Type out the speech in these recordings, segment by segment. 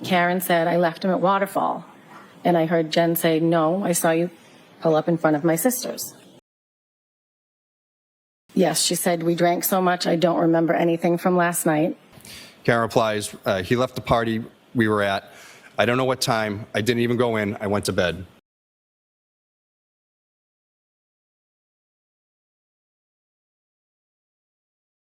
Karen said, I left him at Waterfall. And I heard Jen say, no, I saw you pull up in front of my sister's. Yes, she said, we drank so much, I don't remember anything from last night. Karen replies, he left the party we were at. I don't know what time. I didn't even go in. I went to bed.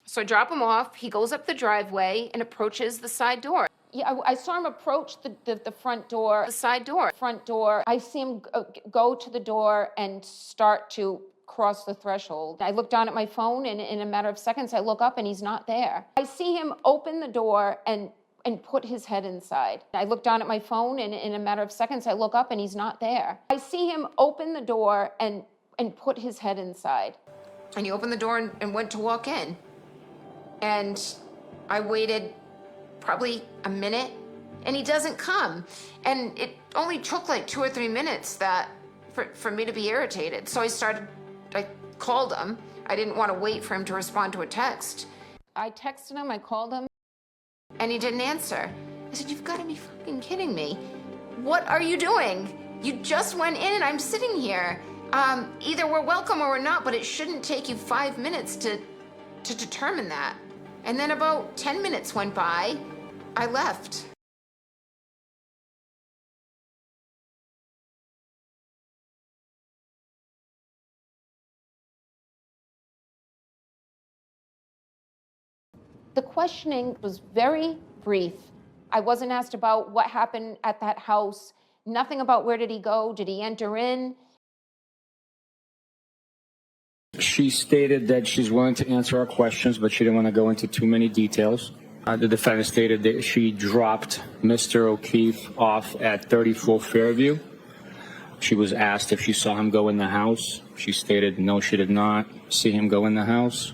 So I drop him off. He goes up the driveway and approaches the side door. Yeah, I saw him approach the front door, the side door, front door. I see him go to the door and start to cross the threshold. I look down at my phone, and in a matter of seconds, I look up and he's not there. I see him open the door and put his head inside. I look down at my phone, and in a matter of seconds, I look up and he's not there. I see him open the door and put his head inside. And he opened the door and went to walk in. And I waited probably a minute, and he doesn't come. And it only took like 2 or 3 minutes for me to be irritated. So I called him. I didn't want to wait for him to respond to a text. I texted him, I called him, and he didn't answer. I said, you've got to be fucking kidding me. What are you doing? You just went in and I'm sitting here. Either we're welcome or we're not, but it shouldn't take you 5 minutes to determine that. And then about 10 minutes went by, I left. The questioning was very brief. I wasn't asked about what happened at that house, nothing about where did he go, did he enter in? She stated that she's willing to answer our questions, but she didn't want to go into too many details. The defendant stated that she dropped Mr. O'Keefe off at 34 Fairview. She was asked if she saw him go in the house. She stated no, she did not see him go in the house.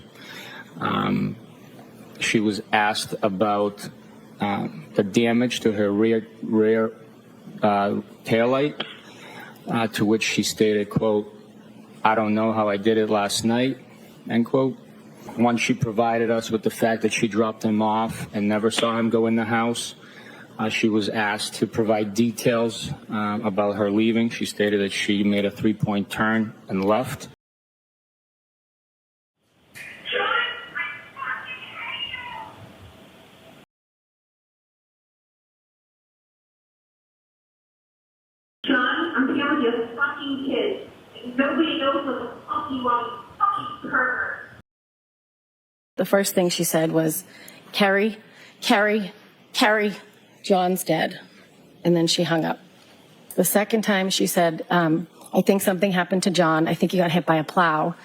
She was asked about the damage to her rear taillight, to which she stated, quote, I don't know how I did it last night, end quote. Once she provided us with the fact that she dropped him off and never saw him go in the house, she was asked to provide details about her leaving. She stated that she made a 3-point turn and left. John, I'm here with your fucking kids. Nobody knows what the fuck you want, you fucking pervert. The first thing she said was, Carrie, John's dead. And then she hung up. The second time she said, I think something happened to John. I think he got hit by a plow.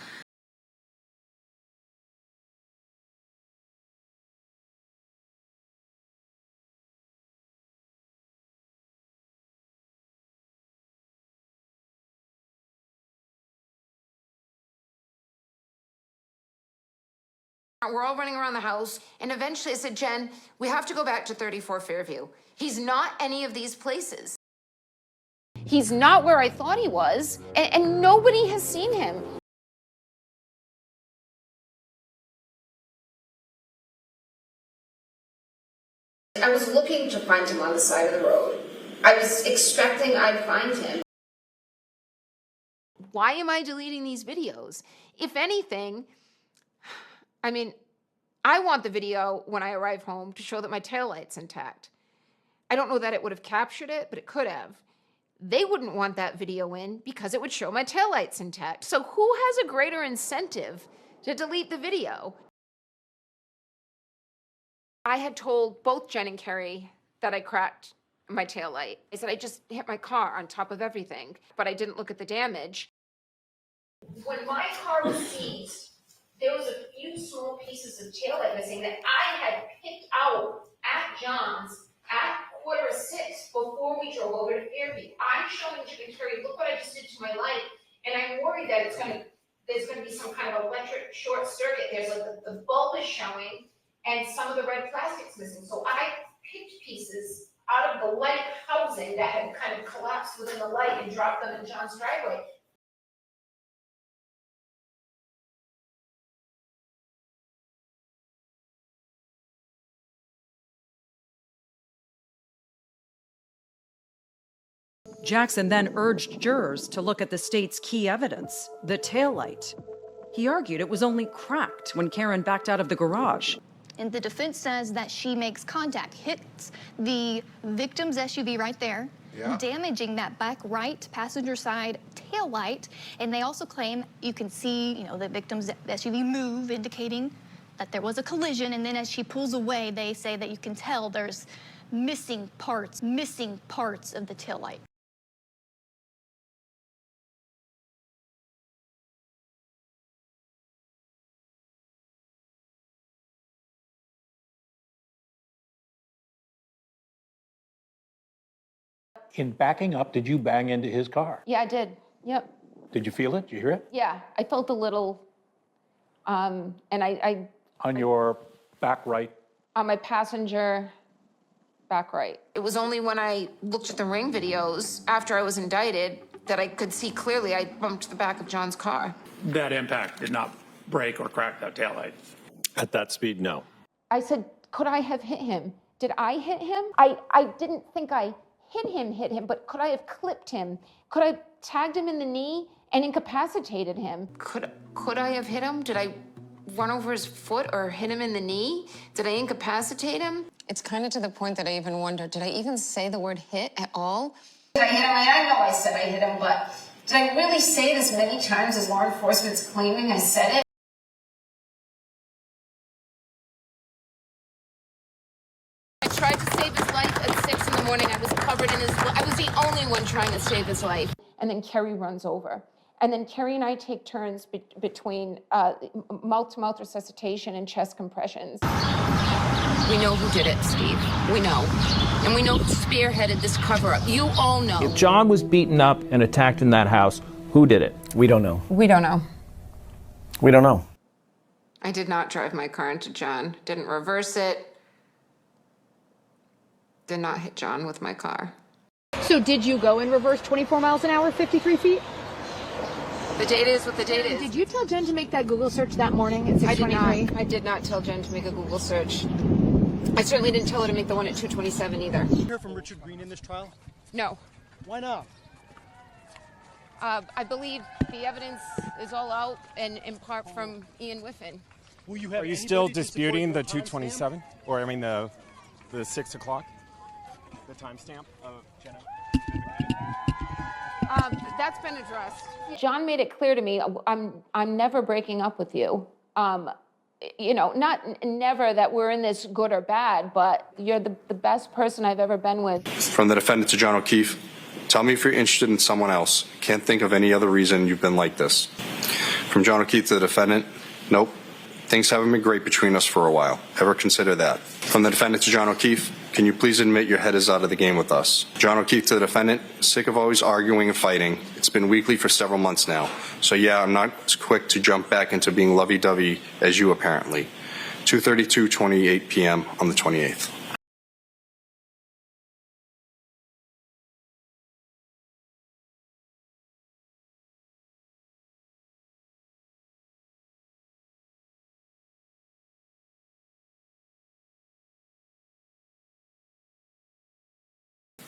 We're all running around the house, and eventually I said, Jen, we have to go back to 34 Fairview. He's not any of these places. He's not where I thought he was, and nobody has seen him. I was looking to find him on the side of the road. I was expecting I'd find him. Why am I deleting these videos? If anything, I mean, I want the video when I arrive home to show that my taillight's intact. I don't know that it would have captured it, but it could have. They wouldn't want that video in because it would show my taillight's intact. So who has a greater incentive to delete the video? I had told both Jen and Carrie that I cracked my taillight. I said I just hit my car on top of everything, but I didn't look at the damage. When my car was seized, there was a few small pieces of taillight missing that I had picked out at John's at 5:45 before we drove over to Fairview. I'm showing Jen and Carrie, look what I just did to my light, and I'm worried that there's going to be some kind of electric short circuit. There's like the bulb is showing, and some of the red plastic's missing. So I picked pieces out of the light housing that had kind of collapsed within the light and dropped them in John's driveway. Jackson then urged jurors to look at the state's key evidence, the taillight. He argued it was only cracked when Karen backed out of the garage. And the defense says that she makes contact, hits the victim's SUV right there, damaging that back right passenger side taillight. And they also claim you can see, the victim's SUV move, indicating that there was a collision. And then as she pulls away, they say that you can tell there's missing parts of the taillight. In backing up, did you bang into his car? Yeah, I did. Yep. Did you feel it? Did you hear it? Yeah, I felt a little, and I On your back right? on my passenger back right. It was only when I looked at the ring videos after I was indicted that I could see clearly I bumped the back of John's car. That impact did not break or crack that taillight. At that speed, no. I said, could I have hit him? Did I hit him? I didn't think I hit him, but could I have clipped him? Could I have tagged him in the knee and incapacitated him? Could I have hit him? Did I run over his foot or hit him in the knee? Did I incapacitate him? It's kind of to the point that I even wonder, did I even say the word hit at all? Did I hit him? I know I said I hit him, but did I really say it as many times as law enforcement's claiming I said it? I tried to save his life at 6 in the morning. I was covered in his blood. I was the only one trying to save his life. And then Kerry runs over. And then Kerry and I take turns between mouth-to-mouth resuscitation and chest compressions. We know who did it, Steve. We know. And we know who spearheaded this cover-up. You all know. If John was beaten up and attacked in that house, who did it? We don't know. We don't know. We don't know. I did not drive my car into John. Didn't reverse it. Did not hit John with my car. So did you go in reverse 24 miles an hour, 53 feet? The data is what the data is. Did you tell Jen to make that Google search that morning at 6:23? I did not tell Jen to make a Google search. I certainly didn't tell her to make the one at 2:27 either. Did you hear from Richard Green in this trial? No. Why not? I believe the evidence is all out, and in part from Ian Whiffen. Will you have Are you still disputing the 2:27? Or, I mean, the 6 o'clock? The timestamp of Jenna? That's been addressed. John made it clear to me, I'm never breaking up with you. Not never that we're in this good or bad, but you're the best person I've ever been with. From the defendant to John O'Keefe, tell me if you're interested in someone else. Can't think of any other reason you've been like this. From John O'Keefe to the defendant, nope. Things haven't been great between us for a while. Ever consider that? From the defendant to John O'Keefe, can you please admit your head is out of the game with us? John O'Keefe to the defendant, sick of always arguing and fighting. It's been weekly for several months now. So yeah, I'm not as quick to jump back into being lovey-dovey as you apparently. 2:32:28 p.m. on the 28th.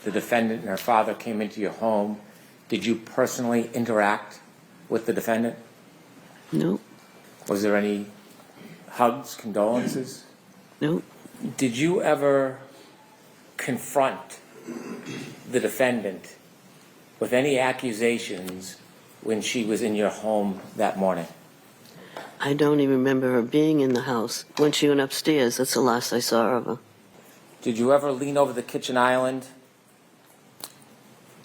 The defendant and her father came into your home. Did you personally interact with the defendant? No. Was there any hugs, condolences? No. Did you ever confront the defendant with any accusations when she was in your home that morning? I don't even remember her being in the house. When she went upstairs, that's the last I saw of her. Did you ever lean over the kitchen island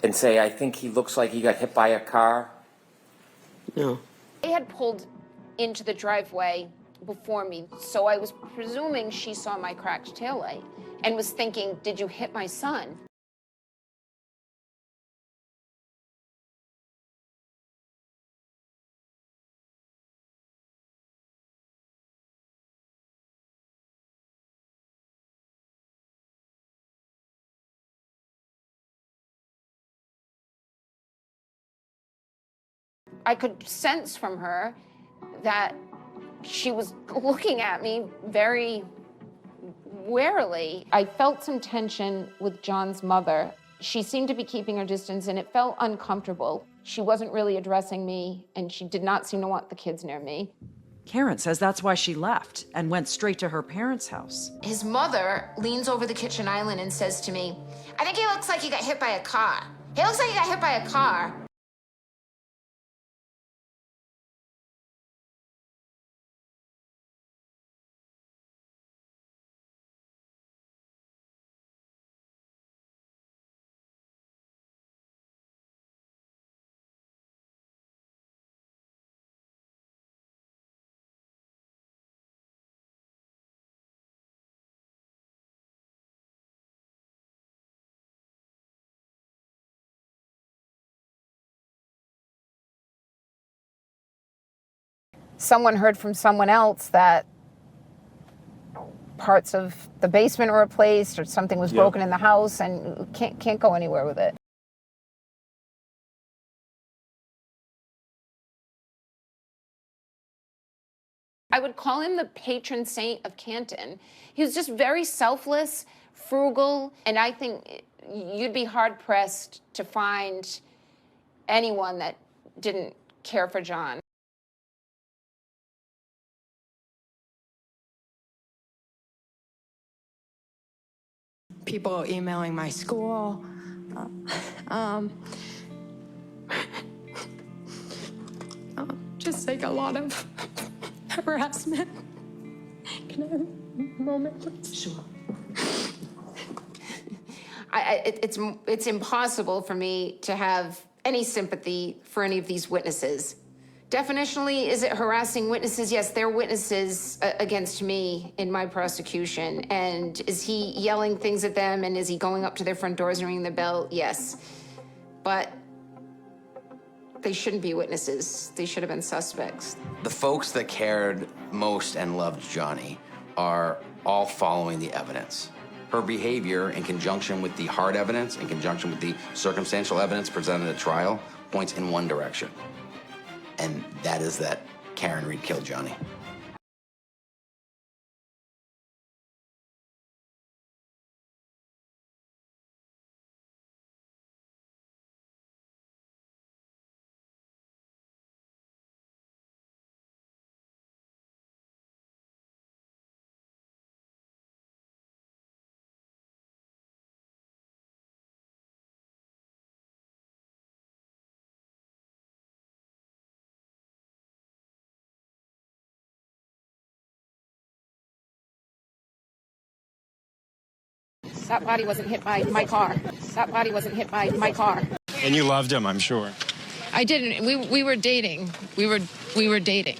and say, I think he looks like he got hit by a car? No. They had pulled into the driveway before me, so I was presuming she saw my cracked taillight and was thinking, did you hit my son? I could sense from her that she was looking at me very warily. I felt some tension with John's mother. She seemed to be keeping her distance, and it felt uncomfortable. She wasn't really addressing me, and she did not seem to want the kids near me. Karen says that's why she left and went straight to her parents' house. His mother leans over the kitchen island and says to me, "I think he looks like he got hit by a car. He looks like he got hit by a car." Someone heard from someone else that parts of the basement were replaced or something was broken in the house, and can't go anywhere with it. I would call him the patron saint of Canton. He was just very selfless, frugal, and I think you'd be hard-pressed to find anyone that didn't care for John. People emailing my school. Just like a lot of harassment. Can I have a moment, please? Sure. It's impossible for me to have any sympathy for any of these witnesses. Definitionally, is it harassing witnesses? Yes, they're witnesses against me in my prosecution. And is he yelling things at them, and is he going up to their front doors and ringing the bell? Yes. But they shouldn't be witnesses. They should have been suspects. The folks that cared most and loved Johnny are all following the evidence. Her behavior, in conjunction with the hard evidence, in conjunction with the circumstantial evidence presented at trial, points in one direction. And that is that Karen Reed killed Johnny. That body wasn't hit by my car. That body wasn't hit by my car. And you loved him, I'm sure. I didn't. We were dating. We were dating.